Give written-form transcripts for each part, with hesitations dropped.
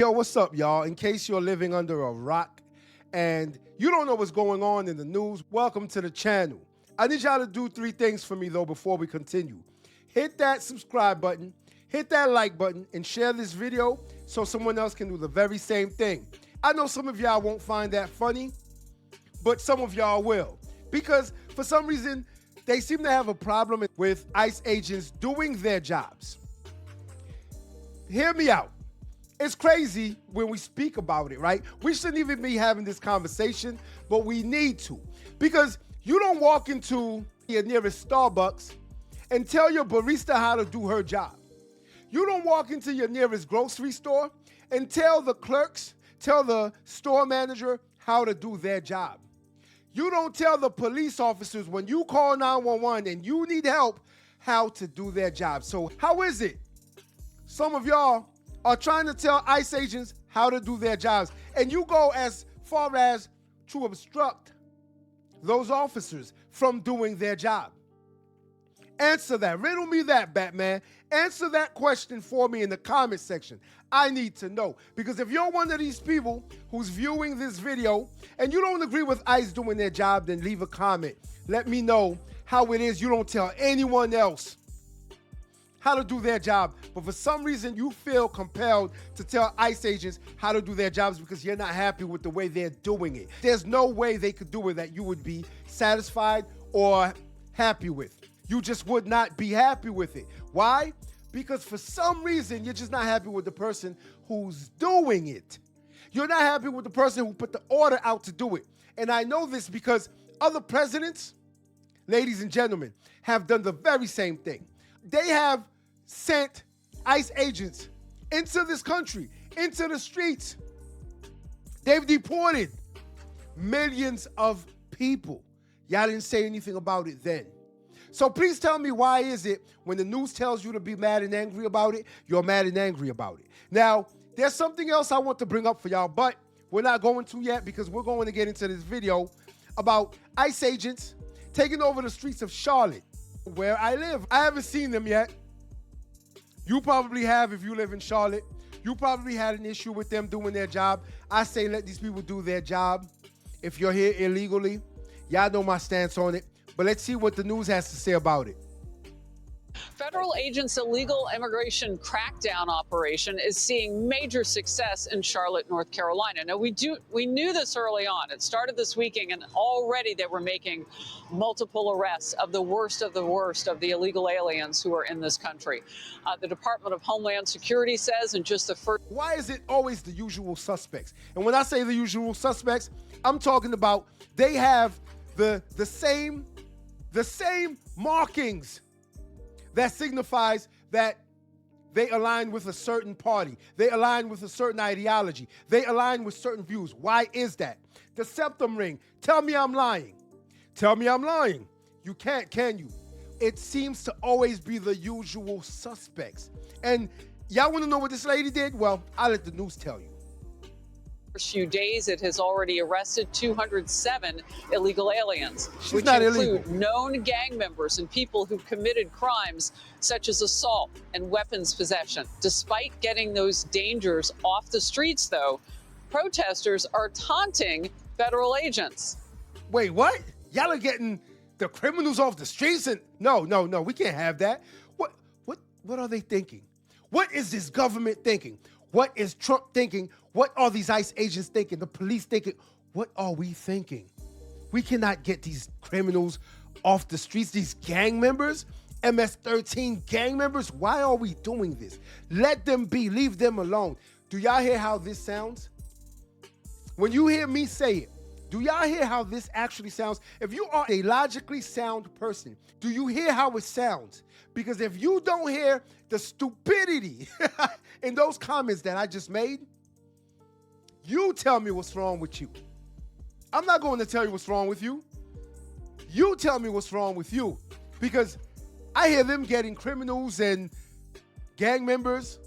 Yo, what's up, y'all? In case you're living under a rock and you don't know what's going on in the news, welcome to the channel. I need y'all to do 3 things for me, though, before we continue. Hit that subscribe button, hit that like button, and share this video so someone else can do the very same thing. I know some of y'all won't find that funny, but some of y'all will. Because for some reason, they seem to have a problem with ICE agents doing their jobs. Hear me out. It's crazy when we speak about it, right? We shouldn't even be having this conversation, but we need to. Because you don't walk into your nearest Starbucks and tell your barista how to do her job. You don't walk into your nearest grocery store and tell the clerks, tell the store manager how to do their job. You don't tell the police officers when you call 911 and you need help how to do their job. So how is it some of y'all are trying to tell ICE agents how to do their jobs, and you go as far as to obstruct those officers from doing their job? Answer that. Riddle me that, Batman. Answer that question for me in the comment section. I need to know. Because if you're one of these people who's viewing this video and you don't agree with ICE doing their job, then leave a comment. Let me know how it is you don't tell anyone else how to do their job, but for some reason you feel compelled to tell ICE agents how to do their jobs because you're not happy with the way they're doing it. There's no way they could do it that you would be satisfied or happy with. You just would not be happy with it. Why? Because for some reason you're just not happy with the person who's doing it. You're not happy with the person who put the order out to do it. And I know this because other presidents, ladies and gentlemen, have done the very same thing. They have sent ICE agents into this country, into the streets. They've deported millions of people. Y'all didn't say anything about it then. So please tell me, why is it when the news tells you to be mad and angry about it, you're mad and angry about it? Now, there's something else I want to bring up for y'all, but we're not going to yet because we're going to get into this video about ICE agents taking over the streets of Charlotte, where I live. I haven't seen them yet. You probably have if you live in Charlotte. You probably had an issue with them doing their job. I say let these people do their job. If you're here illegally, y'all know my stance on it. But let's see what the news has to say about it. Federal agents' illegal immigration crackdown operation is seeing major success in Charlotte, North Carolina. Now, we knew this early on. It started this weekend, and already they were making multiple arrests of the worst of the illegal aliens who are in this country. The Department of Homeland Security says in just the first... Why is it always the usual suspects? And when I say the usual suspects, I'm talking about they have the same markings that signifies that they align with a certain party. They align with a certain ideology. They align with certain views. Why is that? The septum ring. Tell me I'm lying. Tell me I'm lying. You can't, can you? It seems to always be the usual suspects. And y'all want to know what this lady did? Well, I'll let the news tell you. First few days, it has already arrested 207 illegal aliens, which illegal. include known gang members and people who committed crimes such as assault and weapons possession. Despite getting those dangers off the streets, though, protesters are taunting federal agents. Wait, what? Y'all are getting the criminals off the streets? And no, we can't have that. What are they thinking? What is this government thinking? What is Trump thinking? What are these ICE agents thinking? The police thinking? What are we thinking? We cannot get these criminals off the streets, these gang members, MS-13 gang members. Why are we doing this? Let them be. Leave them alone. Do y'all hear how this sounds? When you hear me say it, do y'all hear how this actually sounds? If you are a logically sound person, do you hear how it sounds? Because if you don't hear the stupidity in those comments that I just made, you tell me what's wrong with you. I'm not going to tell you what's wrong with you. You tell me what's wrong with you. Because I hear them getting criminals and gang members,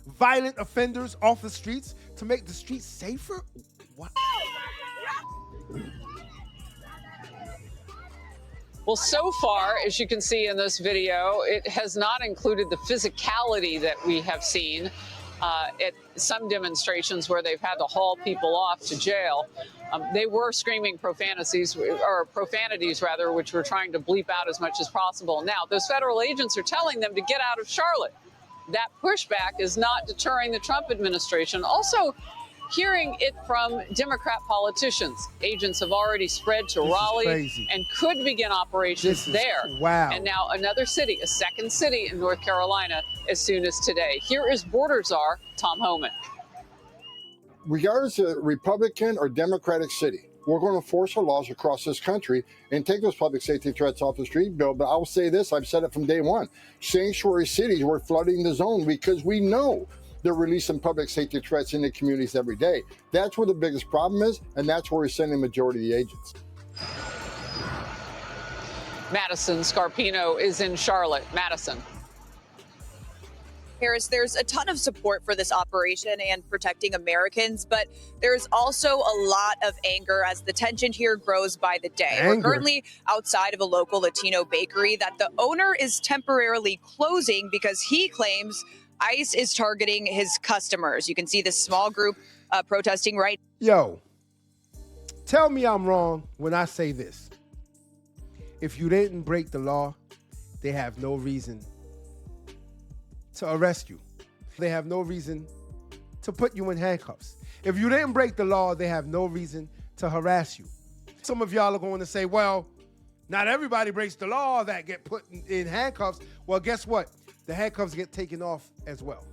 violent offenders off the streets to make the streets safer. What? Well, so far, as you can see in this video, it has not included the physicality that we have seen at some demonstrations where they've had to haul people off to jail. They were screaming profanities, which we're trying to bleep out as much as possible. Now, those federal agents are telling them to get out of Charlotte. That pushback is not deterring the Trump administration. Also, hearing it from Democrat politicians. Agents have already spread to Raleigh and could begin operations there. Wow. And now another city, a second city in North Carolina, as soon as today. Here is border czar Tom Homan. Regardless of Republican or Democratic city, we're going to enforce our laws across this country and take those public safety threats off the street, Bill. But I'll say this, I've said it from day one. Sanctuary cities, we're flooding the zone because we know they're releasing public safety threats into communities every day. That's where the biggest problem is, and that's where we're sending the majority of the agents. Madison Scarpino is in Charlotte. Madison. Harris, there's a ton of support for this operation and protecting Americans, but there's also a lot of anger as the tension here grows by the day. We're currently outside of a local Latino bakery that the owner is temporarily closing because he claims ICE is targeting his customers. You can see this small group protesting right. Yo, tell me I'm wrong when I say this. If you didn't break the law, they have no reason to arrest you. They have no reason to put you in handcuffs. If you didn't break the law, they have no reason to harass you. Some of y'all are going to say, well, not everybody breaks the law that get put in handcuffs. Well, guess what? The handcuffs get taken off as well.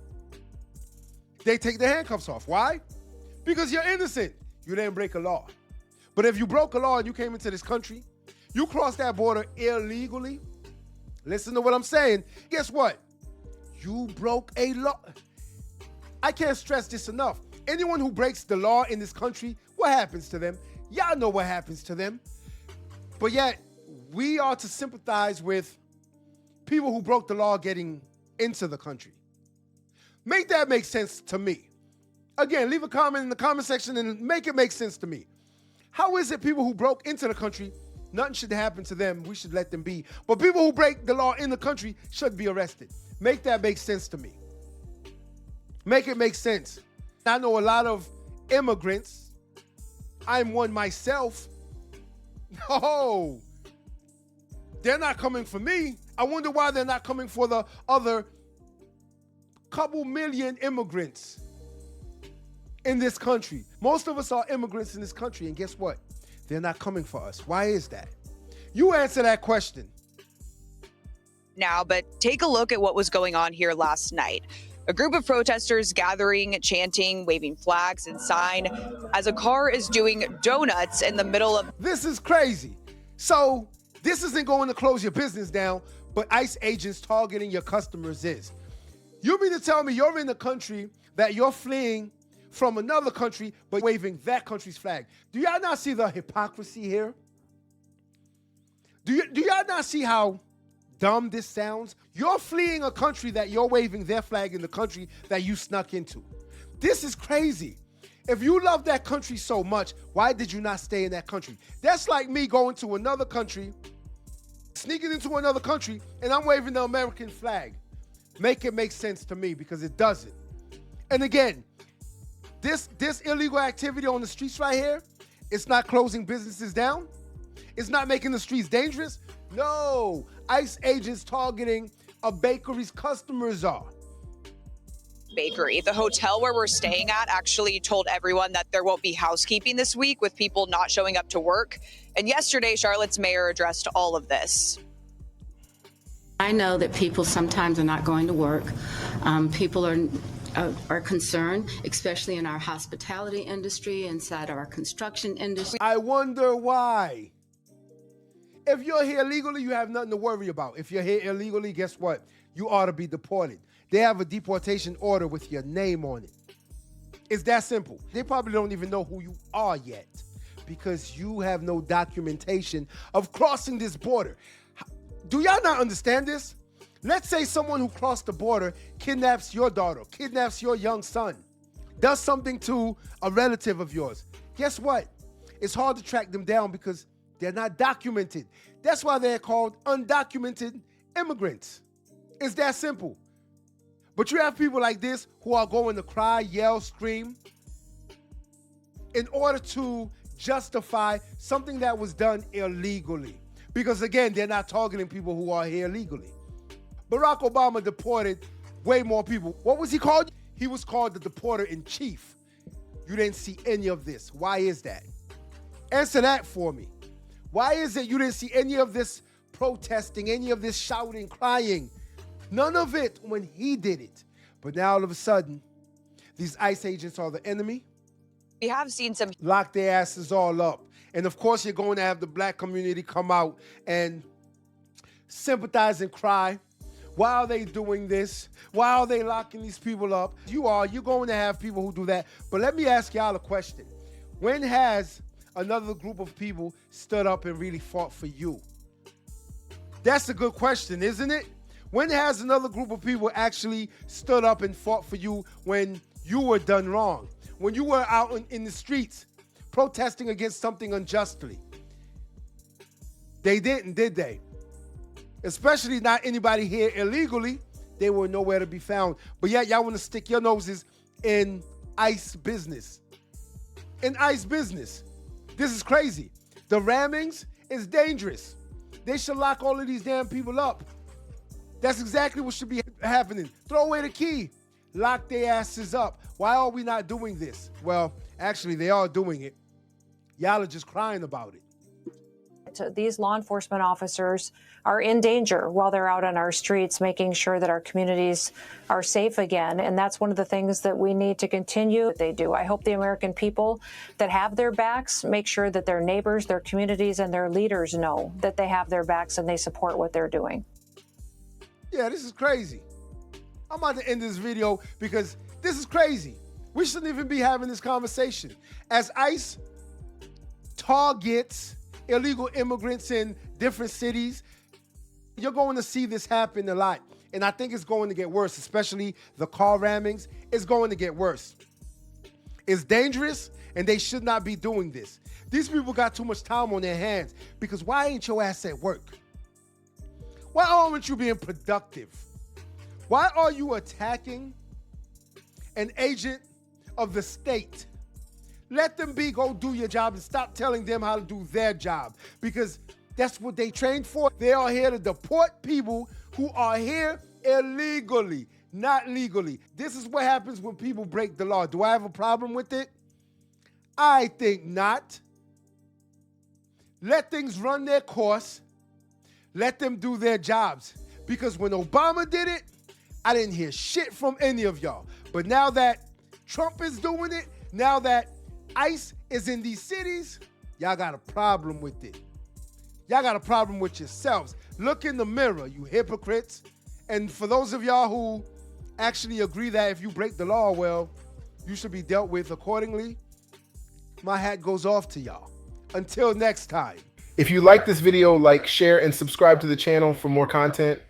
They take the handcuffs off. Why? Because you're innocent. You didn't break a law. But if you broke a law and you came into this country, you crossed that border illegally, listen to what I'm saying, guess what? You broke a law. I can't stress this enough. Anyone who breaks the law in this country, what happens to them? Y'all know what happens to them. But yet, we are to sympathize with people who broke the law getting into the country. Make that make sense to me. Again, leave a comment in the comment section and make it make sense to me. How is it people who broke into the country, nothing should happen to them, we should let them be, but people who break the law in the country should be arrested? Make that make sense to me. Make it make sense. I know a lot of immigrants. I'm one myself. No, they're not coming for me. I wonder why they're not coming for the other couple million immigrants in this country. Most of us are immigrants in this country, and guess what? They're not coming for us. Why is that? You answer that question. Now, but take a look at what was going on here last night. A group of protesters gathering, chanting, waving flags and sign as a car is doing donuts in the middle of... This is crazy. So this isn't going to close your business down, but ICE agents targeting your customers is. You mean to tell me you're in a country that you're fleeing from another country, but waving that country's flag? Do y'all not see the hypocrisy here? Do y'all not see how dumb this sounds? You're fleeing a country that you're waving their flag in the country that you snuck into. This is crazy. If you love that country so much, why did you not stay in that country? That's like me going to another country, sneaking into another country, and I'm waving the American flag. Make it make sense to me, because it doesn't. And again, this illegal activity on the streets right here, it's not closing businesses down. It's not making the streets dangerous. No, ICE agents targeting a bakery's customers are. Bakery. The hotel where we're staying at actually told everyone that there won't be housekeeping this week, with people not showing up to work. And yesterday, Charlotte's mayor addressed all of this. I know that people sometimes are not going to work. People are concerned, especially in our hospitality industry, inside our construction industry. I wonder why. If you're here legally, you have nothing to worry about. If you're here illegally, guess what? You ought to be deported. They have a deportation order with your name on it. It's that simple. They probably don't even know who you are yet, because you have no documentation of crossing this border. Do y'all not understand this? Let's say someone who crossed the border kidnaps your daughter, kidnaps your young son, does something to a relative of yours. Guess what? It's hard to track them down because they're not documented. That's why they're called undocumented immigrants. It's that simple. But you have people like this who are going to cry, yell, scream in order to justify something that was done illegally. Because again, they're not targeting people who are here legally. Barack Obama deported way more people. What was he called? He was called the deporter-in-chief. You didn't see any of this. Why is that? Answer that for me. Why is it you didn't see any of this protesting, any of this shouting, crying? None of it when he did it. But now all of a sudden, these ICE agents are the enemy. We have seen some lock their asses all up. And of course, you're going to have the black community come out and sympathize and cry. Why are they doing this? Why are they locking these people up? You're going to have people who do that. But let me ask y'all a question. When has another group of people stood up and really fought for you? That's a good question, isn't it? When has another group of people actually stood up and fought for you when you were done wrong? When you were out in the streets protesting against something unjustly? They didn't, did they? Especially not anybody here illegally. They were nowhere to be found. But yet y'all want to stick your noses in ICE business. In ICE business. This is crazy. The rammings is dangerous. They should lock all of these damn people up. That's exactly what should be happening. Throw away the key. Lock their asses up. Why are we not doing this? Well, actually, they are doing it. Y'all are just crying about it. These law enforcement officers are in danger while they're out on our streets, making sure that our communities are safe again. And that's one of the things that we need to continue. They do. I hope the American people that have their backs make sure that their neighbors, their communities, and their leaders know that they have their backs and they support what they're doing. Yeah, this is crazy. I'm about to end this video because this is crazy. We shouldn't even be having this conversation. As ICE targets illegal immigrants in different cities, you're going to see this happen a lot. And I think it's going to get worse, especially the car rammings. It's going to get worse. It's dangerous, and they should not be doing this. These people got too much time on their hands because why ain't your ass at work? Why aren't you being productive? Why are you attacking an agent of the state? Let them be, go do your job and stop telling them how to do their job because that's what they trained for. They are here to deport people who are here illegally, not legally. This is what happens when people break the law. Do I have a problem with it? I think not. Let things run their course. Let them do their jobs. Because when Obama did it, I didn't hear shit from any of y'all. But now that Trump is doing it, now that ICE is in these cities, y'all got a problem with it. Y'all got a problem with yourselves. Look in the mirror, you hypocrites. And for those of y'all who actually agree that if you break the law, well, you should be dealt with accordingly, my hat goes off to y'all. Until next time. If you like this video, like, share, and subscribe to the channel for more content.